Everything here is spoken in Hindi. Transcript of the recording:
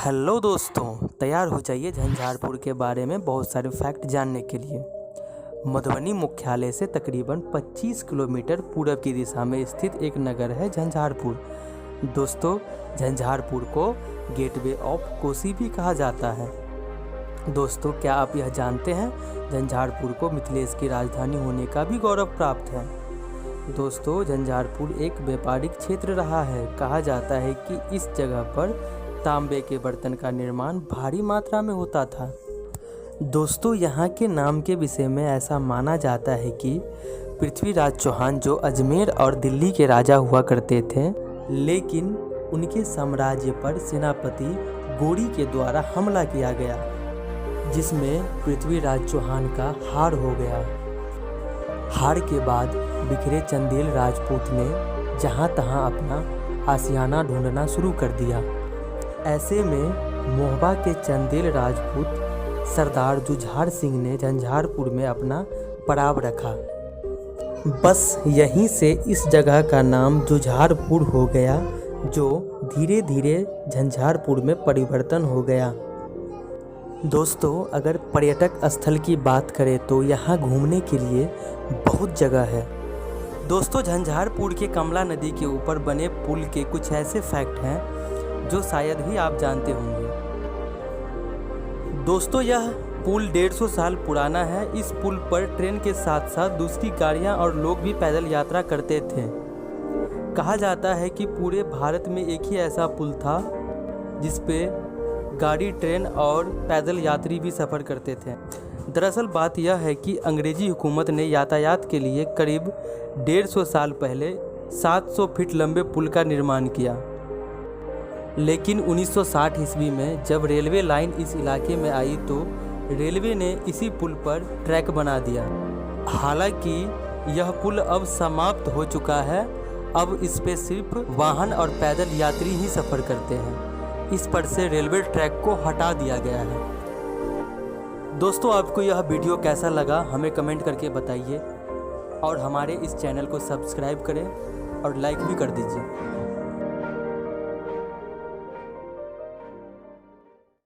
हेलो दोस्तों, तैयार हो जाइए झंझारपुर के बारे में बहुत सारे फैक्ट जानने के लिए। मधुबनी मुख्यालय से तकरीबन 25 किलोमीटर पूरब की दिशा में स्थित एक नगर है झंझारपुर। दोस्तों, झंझारपुर को गेटवे ऑफ कोसी भी कहा जाता है। दोस्तों, क्या आप यह जानते हैं झंझारपुर को मिथिलेश की राजधानी होने का भी गौरव प्राप्त है। दोस्तों, झंझारपुर एक व्यापारिक क्षेत्र रहा है। कहा जाता है कि इस जगह पर तांबे के बर्तन का निर्माण भारी मात्रा में होता था। दोस्तों, यहाँ के नाम के विषय में ऐसा माना जाता है कि पृथ्वीराज चौहान जो अजमेर और दिल्ली के राजा हुआ करते थे, लेकिन उनके साम्राज्य पर सेनापति गोरी के द्वारा हमला किया गया, जिसमें पृथ्वीराज चौहान का हार हो गया। हार के बाद बिखरे चंदेल राजपूत ने जहाँ तहाँ अपना आशियाना ढूंढना शुरू कर दिया। ऐसे में मोहबा के चंदेल राजपूत सरदार जुझार सिंह ने झंझारपुर में अपना पड़ाव रखा। बस यहीं से इस जगह का नाम जुझारपुर हो गया, जो धीरे धीरे झंझारपुर में परिवर्तन हो गया। दोस्तों, अगर पर्यटक स्थल की बात करें तो यहाँ घूमने के लिए बहुत जगह है। दोस्तों, झंझारपुर के कमला नदी के ऊपर बने पुल के कुछ ऐसे फैक्ट हैं जो शायद ही आप जानते होंगे। दोस्तों, यह पुल 150 साल पुराना है। इस पुल पर ट्रेन के साथ साथ दूसरी गाड़ियां और लोग भी पैदल यात्रा करते थे। कहा जाता है कि पूरे भारत में एक ही ऐसा पुल था जिस पे गाड़ी, ट्रेन और पैदल यात्री भी सफ़र करते थे। दरअसल बात यह है कि अंग्रेजी हुकूमत ने यातायात के लिए करीब 150 साल पहले 700 फीट लंबे पुल का निर्माण किया, लेकिन 1960 ईस्वी में जब रेलवे लाइन इस इलाके में आई तो रेलवे ने इसी पुल पर ट्रैक बना दिया। हालांकि यह पुल अब समाप्त हो चुका है। अब इस पे सिर्फ वाहन और पैदल यात्री ही सफ़र करते हैं। इस पर से रेलवे ट्रैक को हटा दिया गया है। दोस्तों, आपको यह वीडियो कैसा लगा हमें कमेंट करके बताइए और हमारे इस चैनल को सब्सक्राइब करें और लाइक भी कर दीजिए।